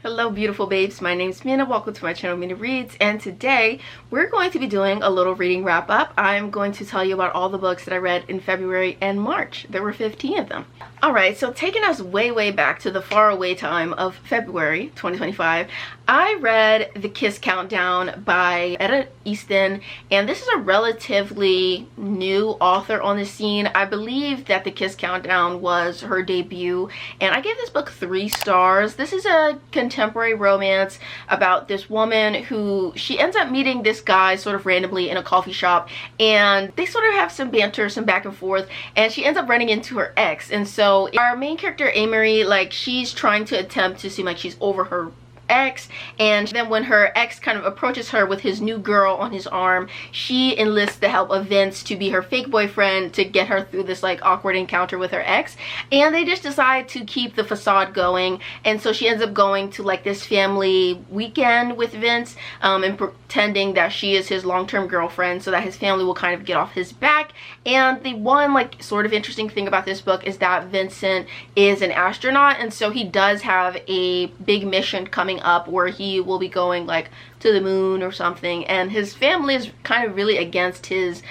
Hello beautiful babes, my name is Mina. Welcome to my channel Mina Reads, and today we're going to be doing a little reading wrap up. I'm going to tell you about all the books that I read in February and March. There were 15 of them. Alright, so taking us way back to the faraway time of February 2025, I read The Kiss Countdown by Etta Easton, and this is a relatively new author on the scene. I believe that The Kiss Countdown was her debut, and I gave this book 3 stars. This is a contemporary romance about this woman who she ends up meeting this guy sort of randomly in a coffee shop, and they sort of have some banter, some back and forth, and she ends up running into her ex. And so our main character Amory, like, she's trying to attempt to seem like she's over her ex, and then when her ex kind of approaches her with his new girl on his arm, she enlists the help of Vince to be her fake boyfriend to get her through this like awkward encounter with her ex. And they just decide to keep the facade going, and so she ends up going to like this family weekend with Vince, and pretending that she is his long-term girlfriend so that his family will kind of get off his back. And the one like sort of interesting thing about this book is that Vincent is an astronaut, and so he does have a big mission coming up where he will be going like to the moon or something, and his family is kind of really against his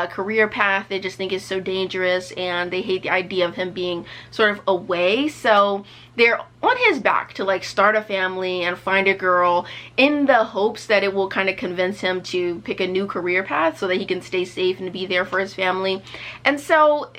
career path. They just think it's so dangerous, and they hate the idea of him being sort of away. So they're on his back to like start a family and find a girl in the hopes that it will kind of convince him to pick a new career path so that he can stay safe and be there for his family. And so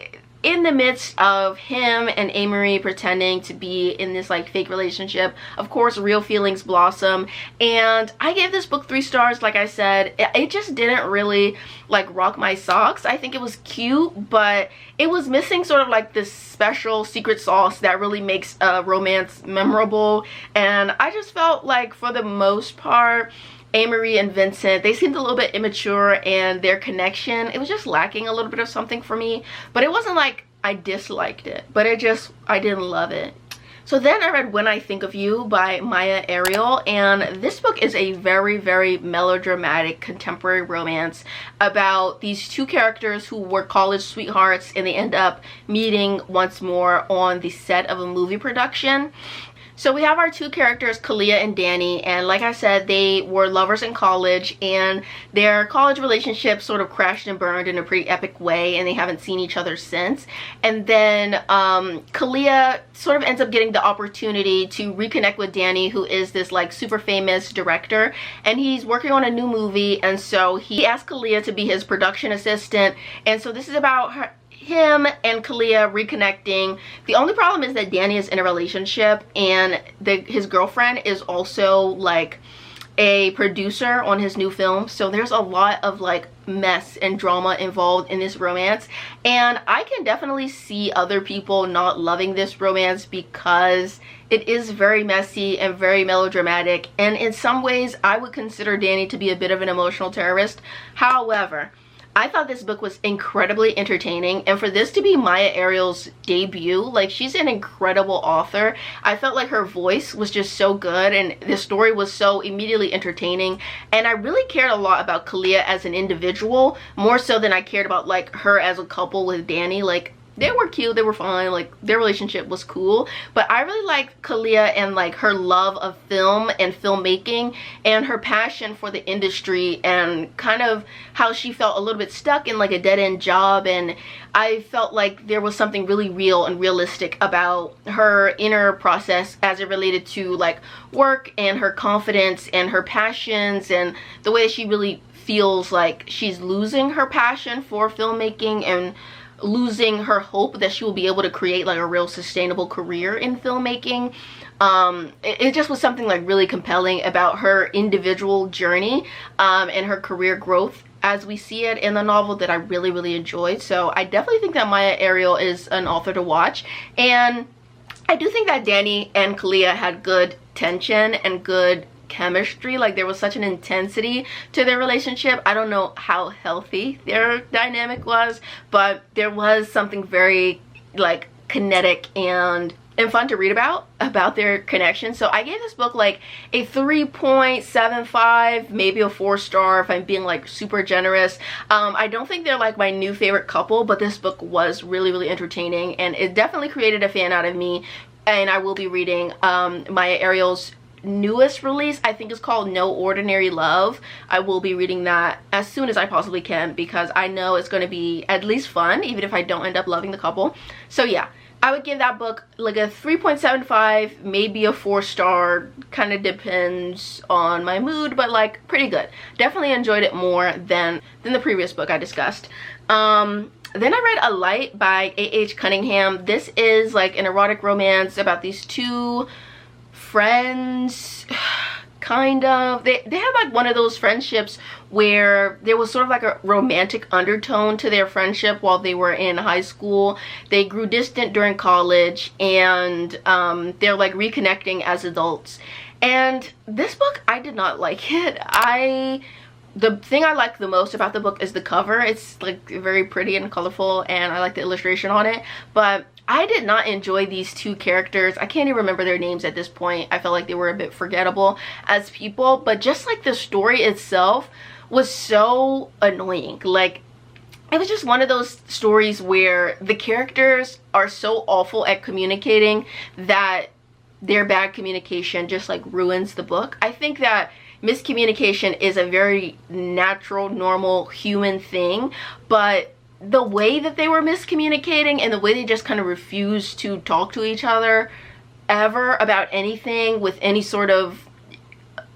in the midst of him and Amory pretending to be in this like fake relationship, of course real feelings blossom. And I gave this book 3 stars. Like I said, it just didn't really like rock my socks. I think it was cute, but it was missing sort of like this special secret sauce that really makes a romance memorable. And I just felt like for the most part, Amory and Vincent, they seemed a little bit immature, and their connection, it was just lacking a little bit of something for me. But it wasn't like I disliked it, but I didn't love it. So then I read When I Think of You by Maya Ariel, and this book is a very melodramatic contemporary romance about these 2 characters who were college sweethearts, and they end up meeting once more on the set of a movie production. So we have our 2 characters, Kalia and Danny, and like I said, they were lovers in college, and their college relationship sort of crashed and burned in a pretty epic way, and they haven't seen each other since. And then Kalia sort of ends up getting the opportunity to reconnect with Danny, who is this like super famous director, and he's working on a new movie, and so he asked Kalia to be his production assistant. And so this is about him and Kalia reconnecting. The only problem is that Danny is in a relationship, and his girlfriend is also like a producer on his new film. So there's a lot of like mess and drama involved in this romance, and I can definitely see other people not loving this romance because it is very messy and very melodramatic, and in some ways I would consider Danny to be a bit of an emotional terrorist. However, I thought this book was incredibly entertaining, and for this to be Maya Ariel's debut, like, she's an incredible author. I felt like her voice was just so good, and the story was so immediately entertaining, and I really cared a lot about Kalia as an individual, more so than I cared about like her as a couple with Danny. Like, they were cute, they were fine, like their relationship was cool, but I really liked Kalia and like her love of film and filmmaking, and her passion for the industry, and kind of how she felt a little bit stuck in like a dead-end job. And I felt like there was something really real and realistic about her inner process as it related to like work and her confidence and her passions, and the way she really feels like she's losing her passion for filmmaking and losing her hope that she will be able to create like a real sustainable career in filmmaking. It just was something like really compelling about her individual journey and her career growth as we see it in the novel that I really enjoyed. So I definitely think that Maya Ariel is an author to watch, and I do think that Danny and Kalia had good tension and good chemistry. Like, there was such an intensity to their relationship. I don't know how healthy their dynamic was, but there was something very like kinetic and fun to read about their connection. So I gave this book like a 3.75, maybe a 4-star if I'm being like super generous. I don't think they're like my new favorite couple, but this book was really entertaining, and it definitely created a fan out of me. And I will be reading Maya Ariel's newest release, I think, is called No Ordinary Love. I will be reading that as soon as I possibly can because I know it's going to be at least fun, even if I don't end up loving the couple. So yeah, I would give that book like a 3.75, maybe a 4-star, kind of depends on my mood, but like pretty good. Definitely enjoyed it more than the previous book I discussed. Then I read A Light by A.H. Cunningham. This is like an erotic romance about these two friends, kind of. They had like one of those friendships where there was sort of like a romantic undertone to their friendship while they were in high school. They grew distant during college, and they're like reconnecting as adults. And this book, I did not like it. The thing I like the most about the book is the cover. It's like very pretty and colorful, and I like the illustration on it. But I did not enjoy these two characters. I can't even remember their names at this point. I felt like they were a bit forgettable as people. But just like the story itself was so annoying. Like, it was just one of those stories where the characters are so awful at communicating that their bad communication just like ruins the book. I think that miscommunication is a very natural, normal human thing, but the way that they were miscommunicating and the way they just kind of refused to talk to each other ever about anything with any sort of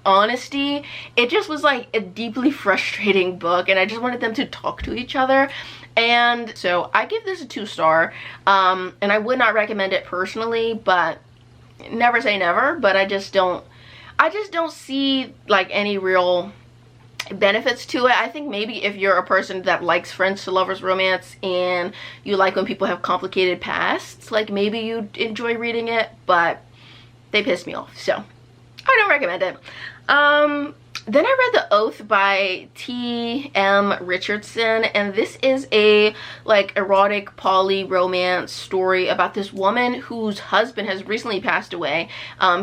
honesty, it just was like a deeply frustrating book, and I just wanted them to talk to each other. And so I give this a 2-star, and I would not recommend it personally, but never say never. But I just don't see like any real benefits to it. I think maybe if you're a person that likes friends to lovers romance and you like when people have complicated pasts, like maybe you'd enjoy reading it, but they pissed me off, so I don't recommend it. Then I read The Oath by T.M. Richardson, and this is a like erotic poly romance story about this woman whose husband has recently passed away.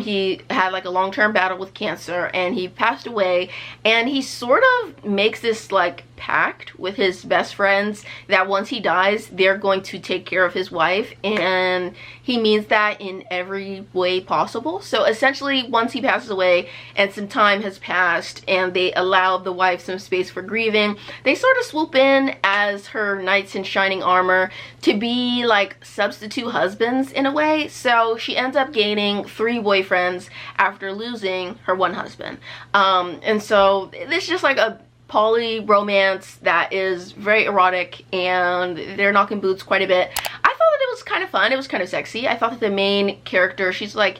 He had like a long-term battle with cancer, and he passed away, and he sort of makes this like pact with his best friends that once he dies, they're going to take care of his wife, and he means that in every way possible. So essentially, once he passes away and some time has passed and they allow the wife some space for grieving, they sort of swoop in as her knights in shining armor to be like substitute husbands in a way. So she ends up gaining 3 boyfriends after losing her one husband. And so it's just like a poly romance that is very erotic, and they're knocking boots quite a bit. I thought that it was kind of fun. It was kind of sexy. I thought that the main character, she's like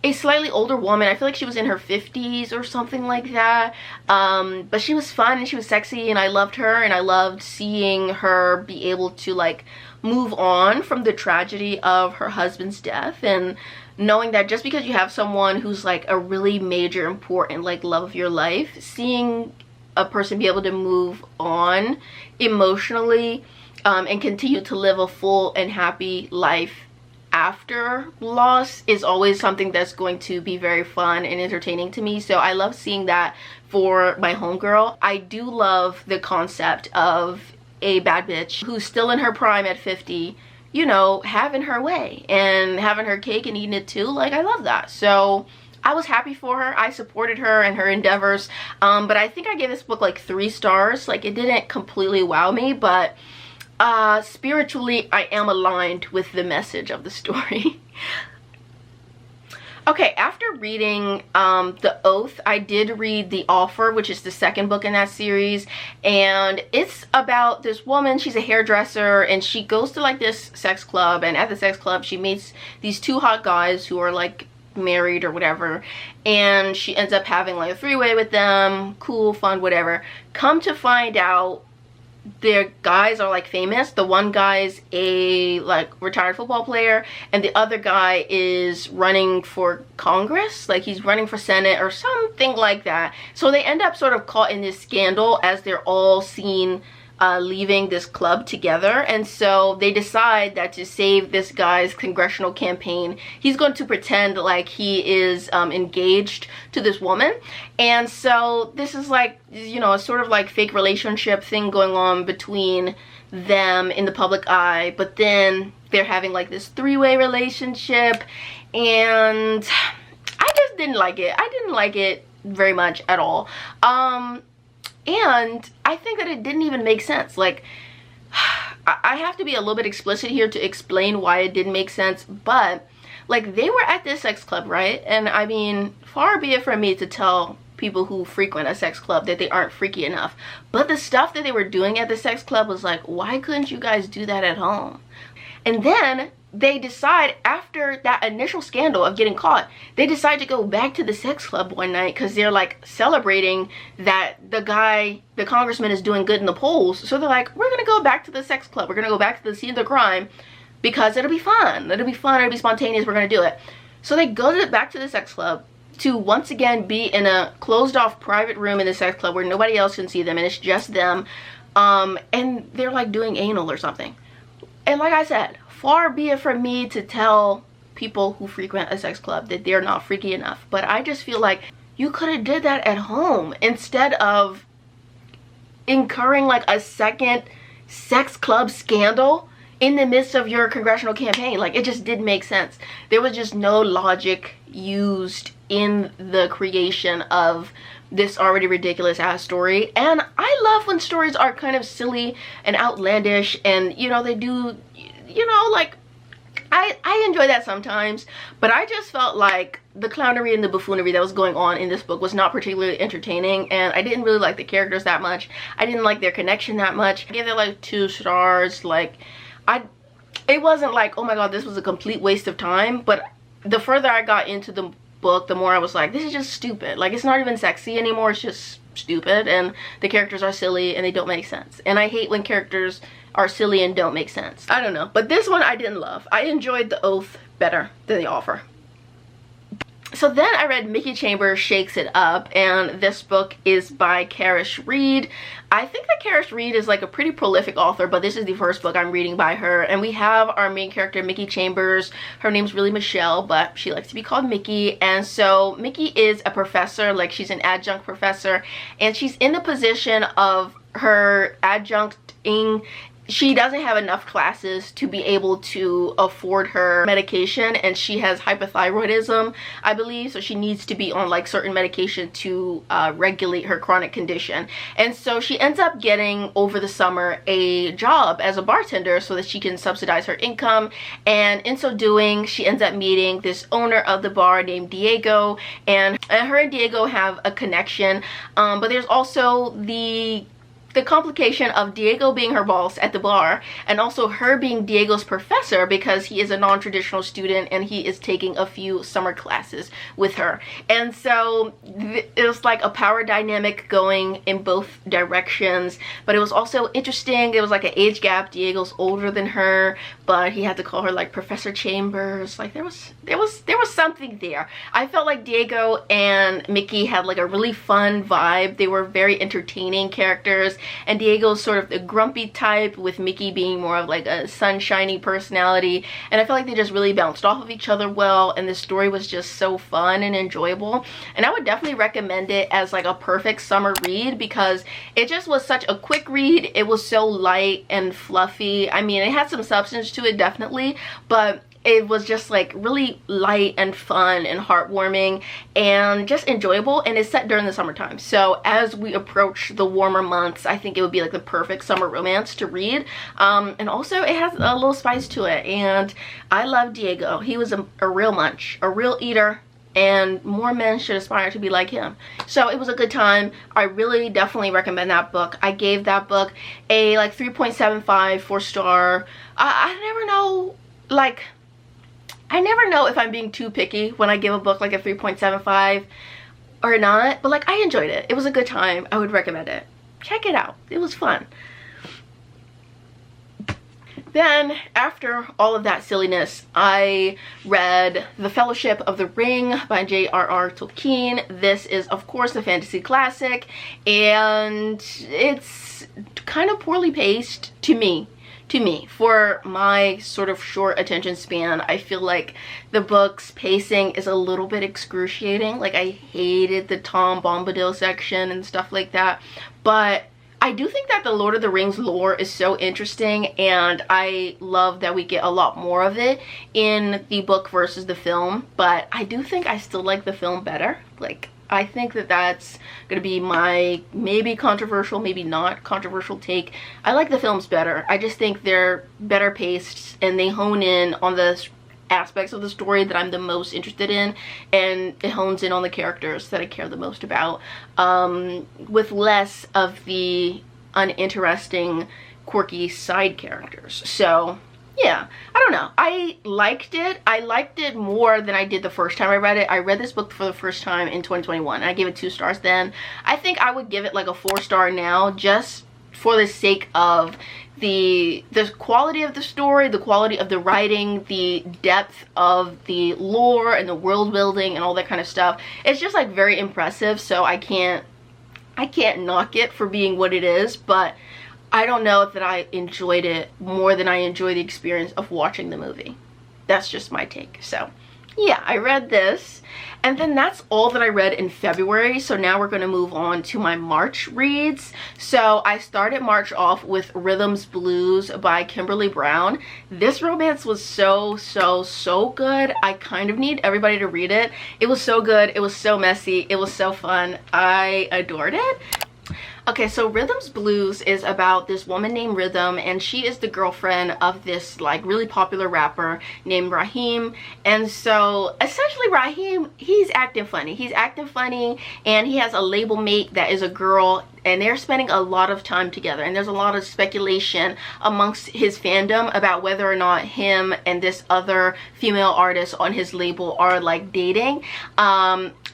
a slightly older woman. I feel like she was in her 50s or something like that. But she was fun and she was sexy, and I loved her, and I loved seeing her be able to like move on from the tragedy of her husband's death, and knowing that just because you have someone who's like a really major, important like love of your life, seeing a person be able to move on emotionally and continue to live a full and happy life after loss is always something that's going to be very fun and entertaining to me. So I love seeing that for my homegirl. I do love the concept of a bad bitch who's still in her prime at 50, you know, having her way and having her cake and eating it too. Like, I love that. So I was happy for her. I supported her and her endeavors. But I think I gave this book like 3 stars. Like, it didn't completely wow me, but spiritually I am aligned with the message of the story. Okay, after reading The Oath, I did read The Offer, which is the 2nd book in that series, and it's about this woman. She's a hairdresser, and she goes to like this sex club, and at the sex club she meets these 2 hot guys who are like married or whatever, and she ends up having like a 3-way with them. Cool, fun, whatever. Come to find out, their guys are like famous. The one guy's a like retired football player, and the other guy is running for Congress, like he's running for Senate or something like that. So they end up sort of caught in this scandal as they're all seen leaving this club together, and so they decide that to save this guy's congressional campaign, he's going to pretend like he is engaged to this woman. And so this is like, you know, a sort of like fake relationship thing going on between them in the public eye, but then they're having like this 3-way relationship, and I just didn't like it. I didn't like it very much at all. And I think that it didn't even make sense. Like, I have to be a little bit explicit here to explain why it didn't make sense, but like, they were at this sex club, right? And I mean, far be it from me to tell people who frequent a sex club that they aren't freaky enough, but the stuff that they were doing at the sex club was like, why couldn't you guys do that at home? And then they decide, after that initial scandal of getting caught, they decide to go back to the sex club one night because they're like celebrating that the congressman is doing good in the polls. So they're like, we're gonna go back to the sex club, we're gonna go back to the scene of the crime because it'll be fun, it'll be spontaneous, we're gonna do it. So they go back to the sex club to once again be in a closed off private room in the sex club where nobody else can see them and it's just them, and they're like doing anal or something. And like I said, far be it from me to tell people who frequent a sex club that they're not freaky enough, but I just feel like you could have did that at home instead of incurring like a second sex club scandal in the midst of your congressional campaign. Like, it just didn't make sense. There was just no logic used in the creation of this already ridiculous ass story. And I love when stories are kind of silly and outlandish, and you know, they do, you know, like, I enjoy that sometimes, but I just felt like the clownery and the buffoonery that was going on in this book was not particularly entertaining, and I didn't really like the characters that much. I didn't like their connection that much. I gave it like 2 stars. Like, it wasn't like, oh my god, this was a complete waste of time, but the further I got into the book, the more I was like, this is just stupid. Like, it's not even sexy anymore, it's just stupid, and the characters are silly and they don't make sense. And I hate when characters are silly and don't make sense. I don't know, but this one I didn't love. I enjoyed The Oath better than The Offer. So then I read Mickey Chambers Shakes It Up, and this book is by Karish Reed. I think that Karish Reed is like a pretty prolific author, but this is the first book I'm reading by her. And we have our main character, Mickey Chambers. Her name's really Michelle, but she likes to be called Mickey. And so Mickey is a professor, like she's an adjunct professor, and she's in the position of her adjuncting. She doesn't have enough classes to be able to afford her medication, and she has hypothyroidism, I believe, so she needs to be on like certain medication to regulate her chronic condition. And so she ends up getting, over the summer, a job as a bartender so that she can subsidize her income, and in so doing she ends up meeting this owner of the bar named Diego, and her and Diego have a connection, but there's also the complication of Diego being her boss at the bar, and also her being Diego's professor because he is a non-traditional student and he is taking a few summer classes with her. And so it was like a power dynamic going in both directions, but it was also interesting. There was like an age gap. Diego's older than her, but he had to call her like Professor Chambers. Like, there was something there. I felt like Diego and Mickey had like a really fun vibe. They were very entertaining characters, and Diego's sort of the grumpy type, with Mickey being more of like a sunshiny personality, and I felt like they just really bounced off of each other well, and the story was just so fun and enjoyable. And I would definitely recommend it as like a perfect summer read because it just was such a quick read. It was so light and fluffy. I mean, it had some substance to it definitely, but it was just like really light and fun and heartwarming and just enjoyable, and it's set during the summertime. So as we approach the warmer months, I think it would be like the perfect summer romance to read. And also it has a little spice to it, and I love Diego. He was a real munch, a real eater, and more men should aspire to be like him. So it was a good time. I really definitely recommend that book. I gave that book a like 3.75, 4-star. I never know, like, I never know if I'm being too picky when I give a book like a 3.75 or not, but like, I enjoyed it. It was a good time. I would recommend it. Check it out. It was fun. Then, after all of that silliness, I read The Fellowship of the Ring by J.R.R. Tolkien. This is, of course, a fantasy classic, and it's kind of poorly paced to me. For my sort of short attention span, I feel like the book's pacing is a little bit excruciating. Like, I hated the Tom Bombadil section and stuff like that, but I I do think that the Lord of the Rings lore is so interesting, and I love that we get a lot more of it in the book versus the film, but I do think I still like the film better. Like, I think that that's gonna be my maybe controversial, maybe not controversial take. I like the films better. I just think they're better paced and they hone in on the aspects of the story that I'm the most interested in, and it hones in on the characters that I care the most about, with less of the uninteresting, quirky side characters. So yeah, I don't know. I liked it. I liked it more than I did the first time I read it. I read this book for the first time in 2021. I gave it 2 stars then. I think I would give it like a 4-star now, just for the sake of the quality of the story, the quality of the writing, the depth of the lore and the world building and all that kind of stuff. It's just like very impressive, so I can't knock it for being what it is, but I don't know that I enjoyed it more than I enjoyed the experience of watching the movie. That's just my take. So yeah, I read this, and then that's all that I read in February. So now we're going to move on to my March reads. So I started March off with Rhythms Blues by Kimberly Brown. This romance was so good. I kind of need everybody to read it. It was so good. It was so messy. It was so fun. I adored it. Okay, so Rhythms Blues is about this woman named Rhythm, and she is the girlfriend of this like really popular rapper named Raheem. And so essentially Raheem, he's acting funny. He's acting funny, and he has a label mate that is a girl, and they're spending a lot of time together, and there's a lot of speculation amongst his fandom about whether or not him and this other female artist on his label are like dating.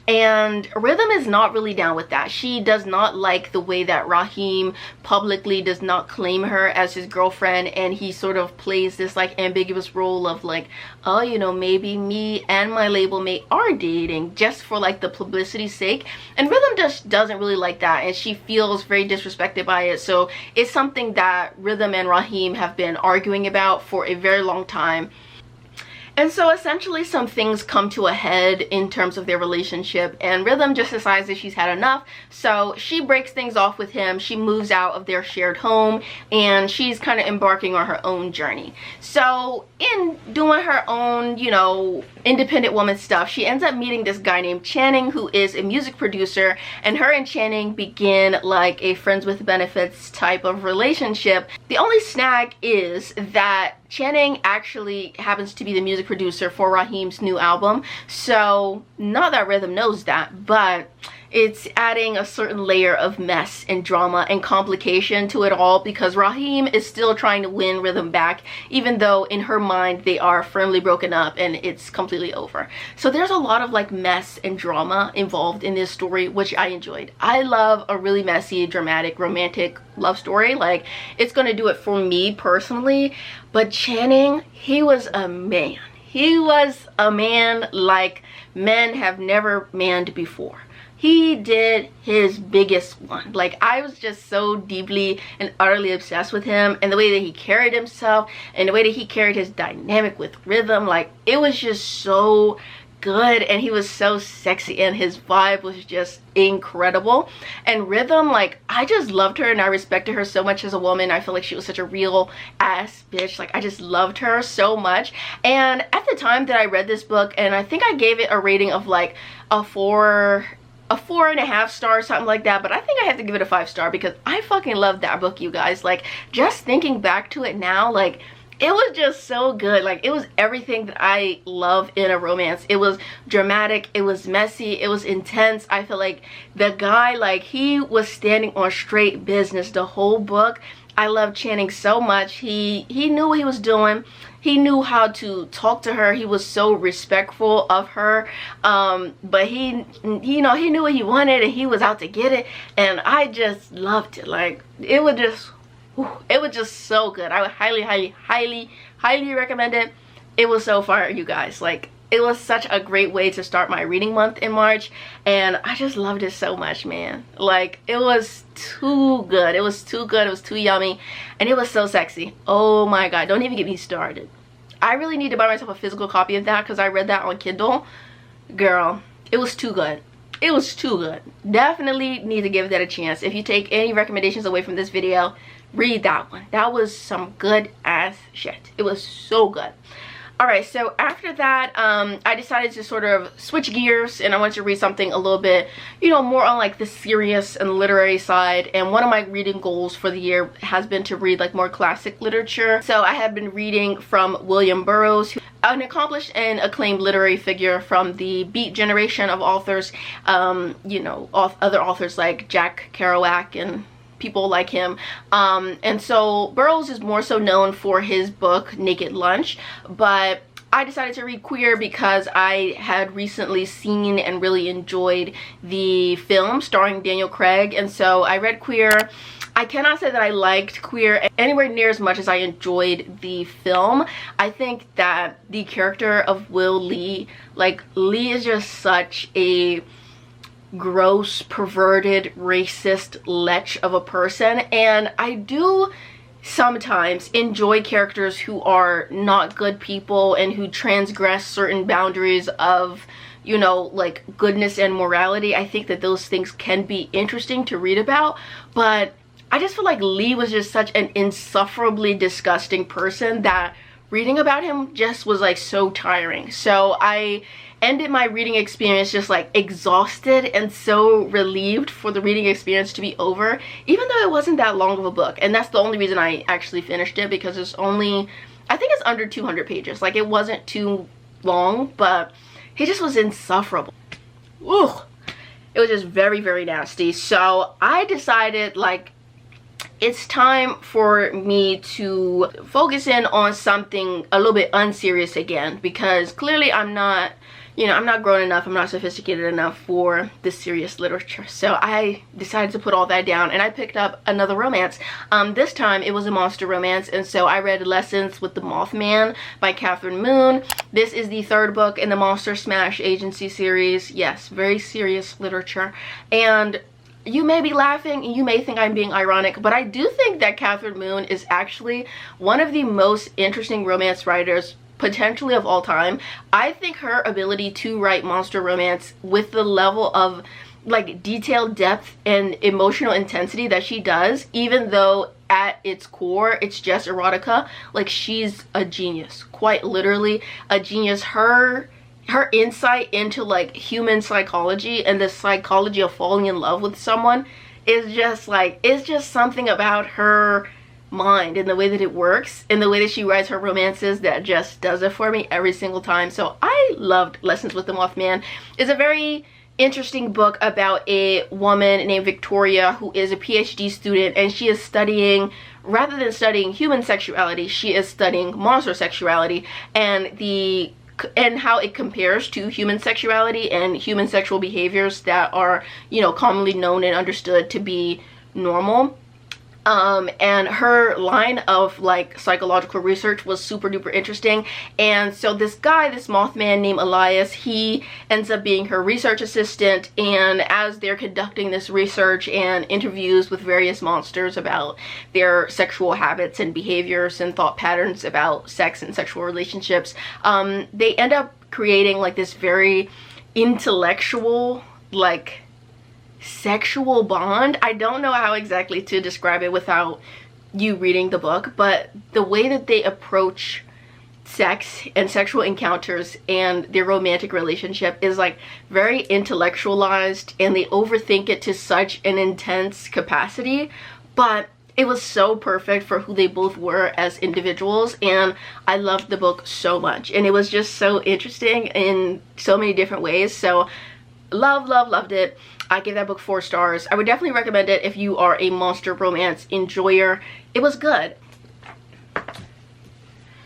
And Rhythm is not really down with that. She does not like the way that Raheem publicly does not claim her as his girlfriend, and he sort of plays this like ambiguous role of like, oh, you know, maybe me and my label mate are dating just for like the publicity's sake. And Rhythm just doesn't really like that, and she feels very disrespected by it. So it's something that Rhythm and Raheem have been arguing about for a very long time. And so essentially some things come to a head in terms of their relationship, and Rhythm just decides that she's had enough. So she breaks things off with him. She moves out of their shared home, and she's kind of embarking on her own journey. So in doing her own, you know, independent woman stuff, she ends up meeting this guy named Channing, who is a music producer, and her and Channing begin like a friends with benefits type of relationship. The only snag is that Channing actually happens to be the music producer for Raheem's new album. So not that Rhythm knows that, but it's adding a certain layer of mess and drama and complication to it all, because Raheem is still trying to win Rhythm back, even though in her mind they are firmly broken up and it's completely over. So there's a lot of like mess and drama involved in this story, which I enjoyed. I love a really messy, dramatic, romantic love story. Like, it's gonna do it for me personally. But Channing, he was a man. He was a man like men have never manned before. He did his biggest one. Like, I was just so deeply and utterly obsessed with him, and the way that he carried himself and the way that he carried his dynamic with Rhythm. Like, it was just so good, and he was so sexy, and his vibe was just incredible. And Rhythm, like, I just loved her, and I respected her so much as a woman. I feel like she was such a real ass bitch. Like, I just loved her so much. And at the time that I read this book, and I think I gave it a rating of like a 4.5 stars, something like that, but I think I have to give it a 5-star because I fucking loved that book, you guys. Like, just thinking back to it now, like, it was just so good. Like, it was everything that I love in a romance. It was dramatic, it was messy, it was intense. I feel like the guy, like, he was standing on straight business the whole book. I love Channing so much. He knew what he was doing. He knew how to talk to her. He was so respectful of her. But he knew what he wanted, and he was out to get it. And I just loved it. Like, it was just so good. I would highly recommend it. It was so fire, you guys. Like, it was such a great way to start my reading month in March, and I just loved it so much, man. Like, it was too good. It was too good. It was too yummy, and it was so sexy. Oh my god, don't even get me started. I really need to buy myself a physical copy of that because I read that on Kindle. Girl, it was too good. It was too good. Definitely need to give that a chance. If you take any recommendations away from this video, read that one. That was some good ass shit. It was so good. Alright, so after that, I decided to sort of switch gears, and I wanted to read something a little bit, you know, more on like the serious and literary side. And one of my reading goals for the year has been to read like more classic literature. So I have been reading from William Burroughs, an accomplished and acclaimed literary figure from the Beat generation of authors, you know, other authors like Jack Kerouac and people like him. And so Burroughs is more so known for his book Naked Lunch, but I decided to read Queer because I had recently seen and really enjoyed the film starring Daniel Craig, and so I read Queer. I cannot say that I liked Queer anywhere near as much as I enjoyed the film. I think that the character of Will Lee, like, Lee is just such a gross, perverted, racist lech of a person, and I do sometimes enjoy characters who are not good people and who transgress certain boundaries of, you know, like goodness and morality. I think that those things can be interesting to read about, but I just feel like Lee was just such an insufferably disgusting person that reading about him just was like so tiring. So I ended my reading experience just like exhausted and so relieved for the reading experience to be over, even though it wasn't that long of a book. And that's the only reason I actually finished it, because it's only, I think it's under 200 pages. Like, it wasn't too long, but he just was insufferable. Ugh. It was just very, very nasty. So I decided, like, it's time for me to focus in on something a little bit unserious again, because clearly I'm not, you know, I'm not grown enough, I'm not sophisticated enough for this serious literature. So I decided to put all that down, and I picked up another romance. This time it was a monster romance, and so I read Lessons with the Moth Man by Catherine Moon. This is the third book in the Monster Smash Agency series. Yes, very serious literature. And you may be laughing and you may think I'm being ironic, but I do think that Catherine Moon is actually one of the most interesting romance writers potentially of all time. I think her ability to write monster romance with the level of like detailed depth and emotional intensity that she does, even though at its core it's just erotica, like, she's a genius, quite literally a genius. Her insight into like human psychology and the psychology of falling in love with someone is just like, it's just something about her mind and the way that it works and the way that she writes her romances that just does it for me every single time. So I loved Lessons with the Moth Man. It's a very interesting book about a woman named Victoria who is a PhD student, and she is studying, rather than studying human sexuality, she is studying monster sexuality and how it compares to human sexuality and human sexual behaviors that are, you know, commonly known and understood to be normal. And her line of like psychological research was super duper interesting. And so this guy, this Mothman named Elias, he ends up being her research assistant, and as they're conducting this research and interviews with various monsters about their sexual habits and behaviors and thought patterns about sex and sexual relationships, they end up creating like this very intellectual, like, sexual bond. I don't know how exactly to describe it without you reading the book, but the way that they approach sex and sexual encounters and their romantic relationship is like very intellectualized, and they overthink it to such an intense capacity, but it was so perfect for who they both were as individuals, and I loved the book so much, and it was just so interesting in so many different ways. So loved it. I gave that book 4 stars. I would definitely recommend it if you are a monster romance enjoyer. It was good.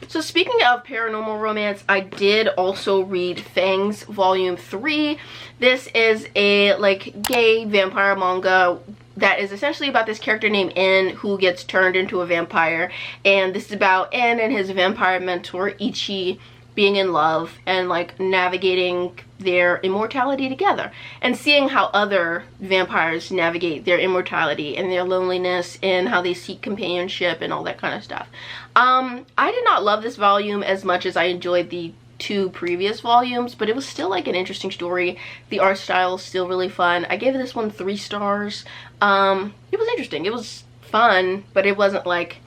So speaking of paranormal romance, I did also read Fangs Volume 3. This is a like gay vampire manga that is essentially about this character named N who gets turned into a vampire, and this is about N and his vampire mentor Ichi being in love and like navigating their immortality together and seeing how other vampires navigate their immortality and their loneliness and how they seek companionship and all that kind of stuff. I did not love this volume as much as I enjoyed the two previous volumes, but it was still like an interesting story. The art style is still really fun. I gave this one 3 stars. It was interesting, it was fun, but it wasn't like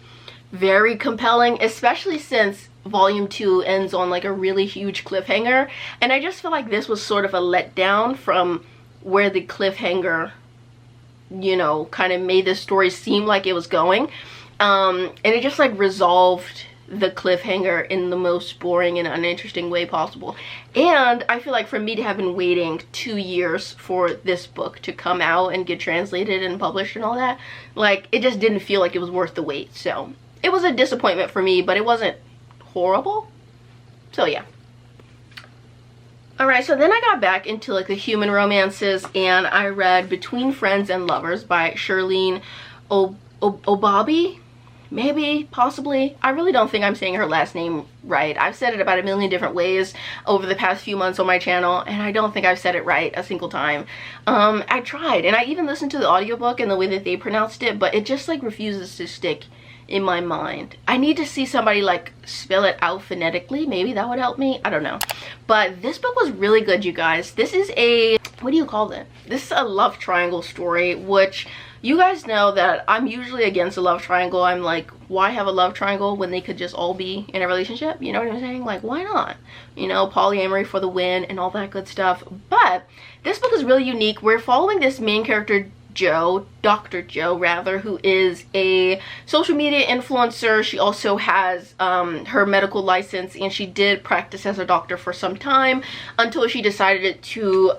very compelling, especially since volume 2 ends on like a really huge cliffhanger, and I just feel like this was sort of a letdown from where the cliffhanger, you know, kind of made the story seem like it was going, and it just like resolved the cliffhanger in the most boring and uninteresting way possible. And I feel like for me to have been waiting 2 years for this book to come out and get translated and published and all that, like, it just didn't feel like it was worth the wait. So it was a disappointment for me, but it wasn't horrible. So yeah. Alright, so then I got back into like the human romances, and I read Between Friends and Lovers by Shirlene Obabi. Maybe, possibly. I really don't think I'm saying her last name right. I've said it about a million different ways over the past few months on my channel, and I don't think I've said it right a single time. I tried, and I even listened to the audiobook and the way that they pronounced it, but it just like refuses to stick in my mind. I need to see somebody like spell it out phonetically. Maybe that would help me. I don't know. But this book was really good, you guys. This is a, what do you call it? This is a love triangle story, which you guys know that I'm usually against a love triangle. I'm like, why have a love triangle when they could just all be in a relationship? You know what I'm saying? Like, why not? You know, polyamory for the win and all that good stuff. But this book is really unique. We're following this main character, Joe, Dr. Joe rather, who is a social media influencer. She also has her medical license, and she did practice as a doctor for some time until she decided to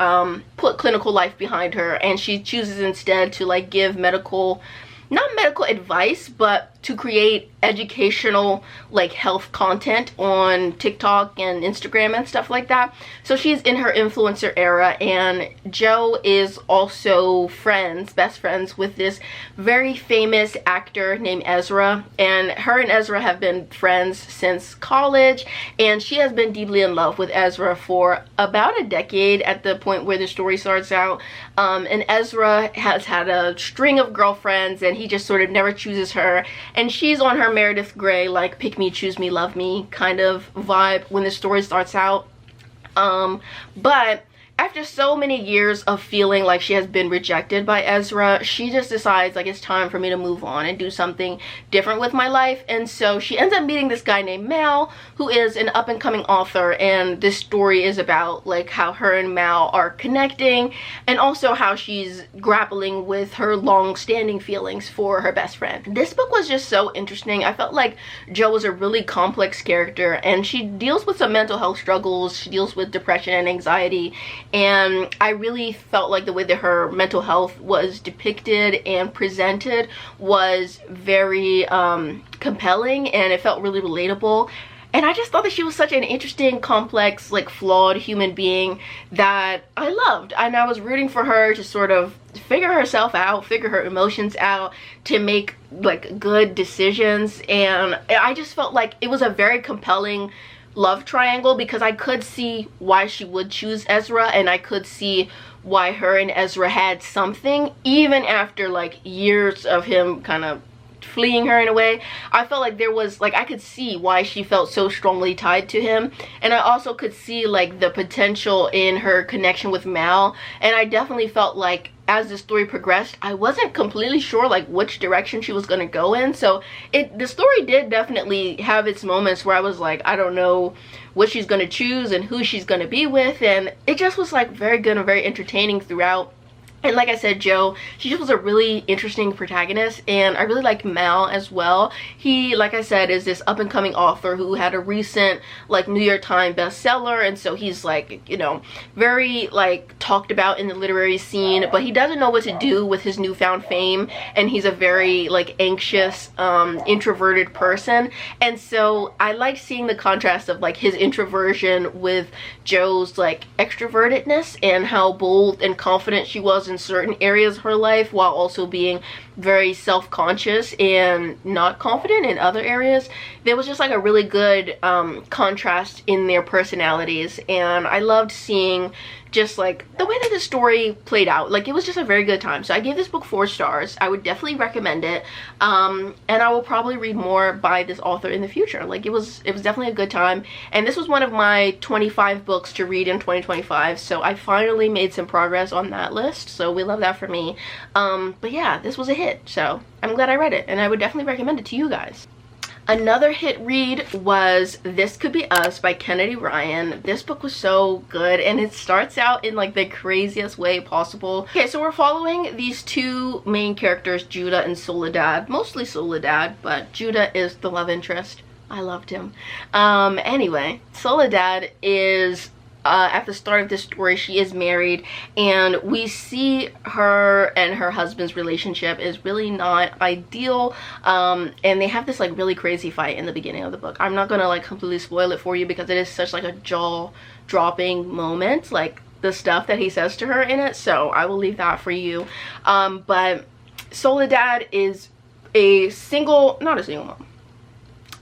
put clinical life behind her, and she chooses instead to like give medical, not medical advice, but to create educational like health content on TikTok and Instagram and stuff like that. So she's in her influencer era, and Joe is also best friends with this very famous actor named Ezra, and her and Ezra have been friends since college, and she has been deeply in love with Ezra for about a decade at the point where the story starts out. And Ezra has had a string of girlfriends, and he just sort of never chooses her, and she's on her Meredith Grey like pick me, choose me, love me kind of vibe when the story starts out. But after so many years of feeling like she has been rejected by Ezra, she just decides like it's time for me to move on and do something different with my life. And so she ends up meeting this guy named Mal, who is an up-and-coming author, and this story is about like how her and Mal are connecting, and also how she's grappling with her long-standing feelings for her best friend. This book was just so interesting. I felt like Jo was a really complex character, and she deals with some mental health struggles. She deals with depression and anxiety, and I really felt like the way that her mental health was depicted and presented was very compelling, and it felt really relatable. And I just thought that she was such an interesting, complex, like flawed human being that I loved, and I was rooting for her to sort of figure herself out, figure her emotions out, to make like good decisions. And I just felt like it was a very compelling love triangle, because I could see why she would choose Ezra, and I could see why her and Ezra had something even after like years of him kind of fleeing her in a way. I felt like there was like, I could see why she felt so strongly tied to him, and I also could see like the potential in her connection with Mal. And I definitely felt like as the story progressed, I wasn't completely sure like which direction she was going to go in. So the story did definitely have its moments where I was like, I don't know what she's going to choose and who she's going to be with, and it just was like very good and very entertaining throughout. And like I said, Joe, she just was a really interesting protagonist, and I really like Mal as well. He, like I said, is this up-and-coming author who had a recent like New York Times bestseller, and so he's like, you know, very like talked about in the literary scene, but he doesn't know what to do with his newfound fame, and he's a very like anxious, introverted person. And so I like seeing the contrast of like his introversion with Joe's like extrovertedness, and how bold and confident she was in certain areas of her life while also being very self-conscious and not confident in other areas. There was just like a really good contrast in their personalities, and I loved seeing just like the way that the story played out. Like, it was just a very good time. So I gave this book 4 stars. I would definitely recommend it, and I will probably read more by this author in the future. Like, it was definitely a good time, and this was one of my 25 books to read in 2025, so I finally made some progress on that list, so we love that for me. But yeah, this was a hit, so I'm glad I read it, and I would definitely recommend it to you guys. Another hit read was This Could Be Us by Kennedy Ryan. This book was so good, and it starts out in like the craziest way possible. Okay, so we're following these two main characters, Judah and Soledad. Mostly Soledad, but Judah is the love interest. I loved him. Anyway, Soledad is at the start of this story, she is married, and we see her and her husband's relationship is really not ideal, and they have this like really crazy fight in the beginning of the book. I'm not gonna like completely spoil it for you because it is such like a jaw-dropping moment, like the stuff that he says to her in it, so I will leave that for you. But Soledad is not a single mom,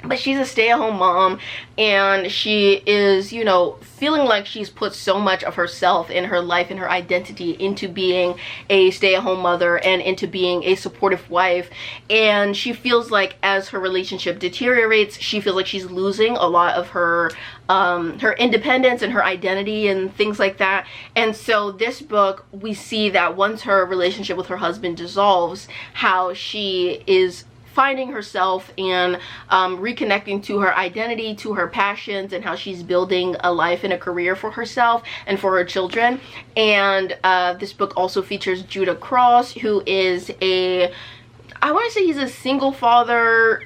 but she's a stay-at-home mom, and she is, you know, feeling like she's put so much of herself in her life and her identity into being a stay-at-home mother and into being a supportive wife, and she feels like as her relationship deteriorates, she feels like she's losing a lot of her her independence and her identity and things like that. And so this book, we see that once her relationship with her husband dissolves, how she is finding herself and reconnecting to her identity, to her passions, and how she's building a life and a career for herself and for her children. And this book also features Judah Cross, who is I want to say he's a single father,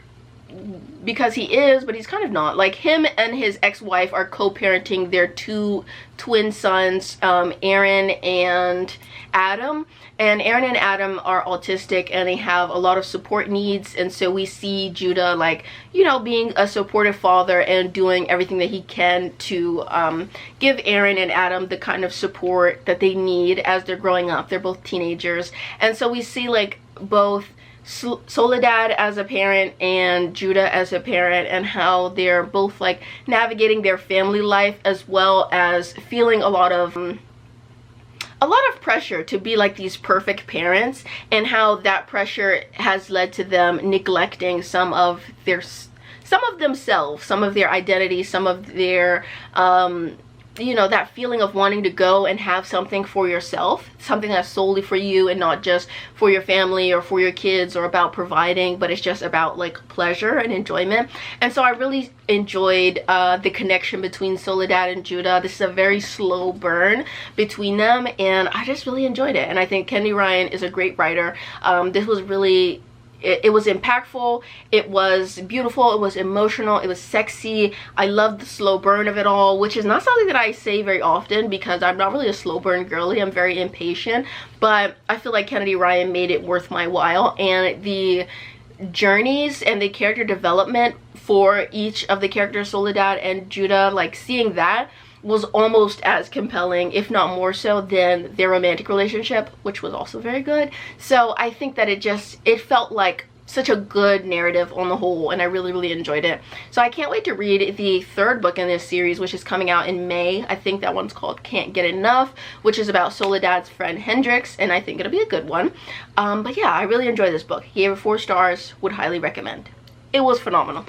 because he is, but he's kind of not. Like, him and his ex-wife are co-parenting their 2 twin sons, Aaron and Adam. And Aaron and Adam are autistic, and they have a lot of support needs, and so we see Judah, like, you know, being a supportive father and doing everything that he can to give Aaron and Adam the kind of support that they need as they're growing up. They're both teenagers, and so we see like both Soledad as a parent and Judah as a parent, and how they're both like navigating their family life as well as feeling a lot of pressure to be like these perfect parents, and how that pressure has led to them neglecting some of themselves, some of their identity, some of their you know, that feeling of wanting to go and have something for yourself, something that's solely for you and not just for your family or for your kids or about providing, but it's just about like pleasure and enjoyment. And so I really enjoyed the connection between Soledad and Judah. This is a very slow burn between them, and I just really enjoyed it. And I think Kennedy Ryan is a great writer. This was really, it was impactful, it was beautiful, it was emotional, it was sexy. I loved the slow burn of it all, which is not something that I say very often because I'm not really a slow burn girly. I'm very impatient, but I feel like Kennedy Ryan made it worth my while, and the journeys and the character development for each of the characters, Soledad and Judah, like seeing that was almost as compelling, if not more so, than their romantic relationship, which was also very good. So I think that it felt like such a good narrative on the whole, and I really enjoyed it. So I can't wait to read the 3rd book in this series, which is coming out in May. I think that one's called Can't Get Enough, which is about Soledad's friend Hendrix, and I think it'll be a good one. But yeah, I really enjoyed this book. Gave it 4 stars, would highly recommend. It was phenomenal.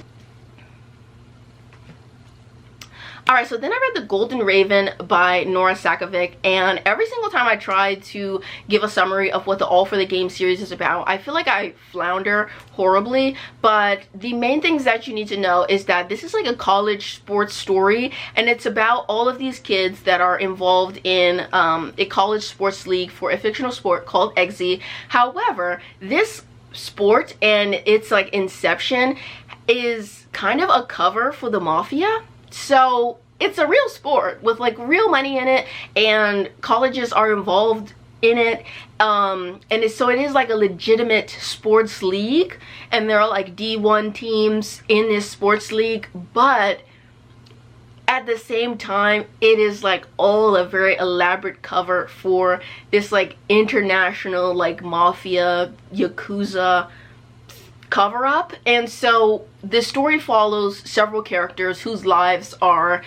Alright, so then I read The Golden Raven by Nora Sakovic, and every single time I try to give a summary of what the All for the Game series is about, I feel like I flounder horribly. But the main things that you need to know is that this is like a college sports story, and it's about all of these kids that are involved in a college sports league for a fictional sport called Eggsy. However, this sport and its like inception is kind of a cover for the mafia. So it's a real sport with like real money in it, and colleges are involved in it, so it is like a legitimate sports league, and there are like D1 teams in this sports league, but at the same time, it is like all a very elaborate cover for this like international like mafia yakuza cover-up. And so the story follows several characters whose lives are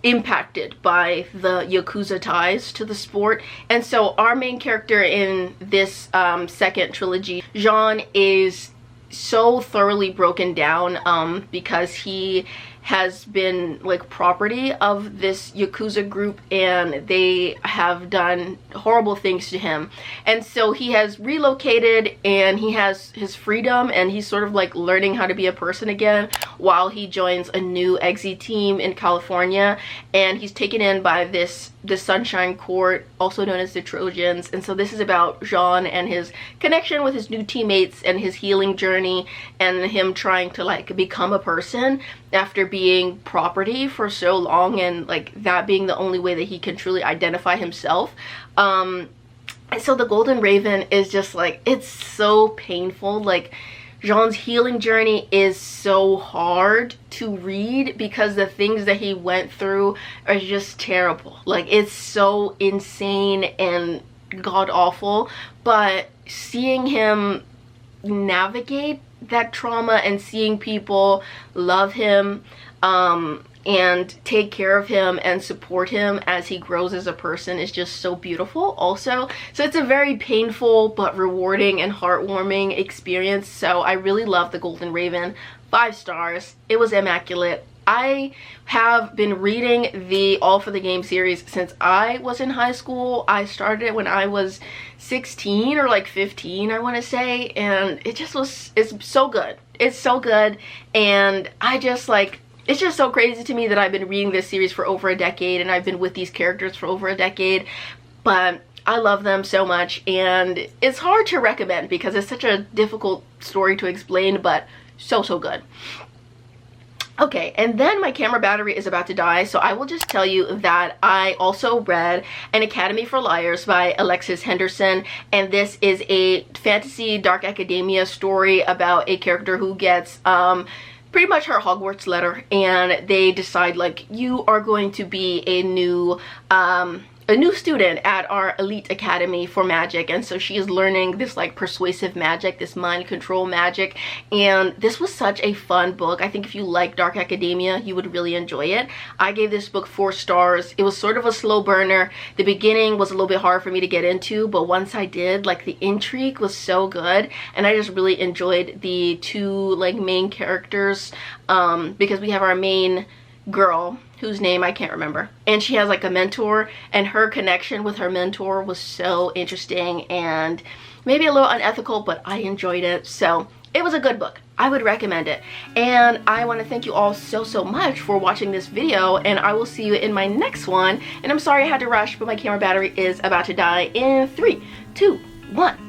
impacted by the yakuza ties to the sport. And so our main character in this second trilogy, Jean, is so thoroughly broken down because he has been like property of this yakuza group, and they have done horrible things to him. And so he has relocated, and he has his freedom, and he's sort of like learning how to be a person again while he joins a new exi team in California. And he's taken in by this Sunshine Court, also known as the Trojans. And so this is about Jean and his connection with his new teammates and his healing journey, and him trying to like become a person after being property for so long, and like that being the only way that he can truly identify himself. And so the Golden Raven is just like, it's so painful. Like Jean's healing journey is so hard to read because the things that he went through are just terrible. Like it's so insane and god awful, but seeing him navigate that trauma and seeing people love him and take care of him and support him as he grows as a person is just so beautiful also. So it's a very painful but rewarding and heartwarming experience. So I really love The Golden Raven. 5 stars. It was immaculate. I have been reading the All for the Game series since I was in high school. I started it when I was 16 or like 15, I want to say, and it just was, it's so good. It's so good, and I just like, it's just so crazy to me that I've been reading this series for over a decade, and I've been with these characters for over a decade, but I love them so much, and it's hard to recommend because it's such a difficult story to explain, but so good. Okay, and then my camera battery is about to die, so I will just tell you that I also read An Academy for Liars by Alexis Henderson, and this is a fantasy dark academia story about a character who gets pretty much her Hogwarts letter, and they decide like, you are going to be a new student at our elite academy for magic. And so she is learning this like persuasive magic, this mind control magic, and this was such a fun book. I think if you like dark academia, you would really enjoy it. I gave this book 4 stars. It was sort of a slow burner. The beginning was a little bit hard for me to get into, but once I did, like the intrigue was so good, and I just really enjoyed the 2 like main characters because we have our main girl whose name I can't remember, and she has like a mentor, and her connection with her mentor was so interesting and maybe a little unethical, but I enjoyed it. So it was a good book. I would recommend it, and I want to thank you all so much for watching this video, and I will see you in my next one. And I'm sorry I had to rush, but my camera battery is about to die in 3, 2, 1.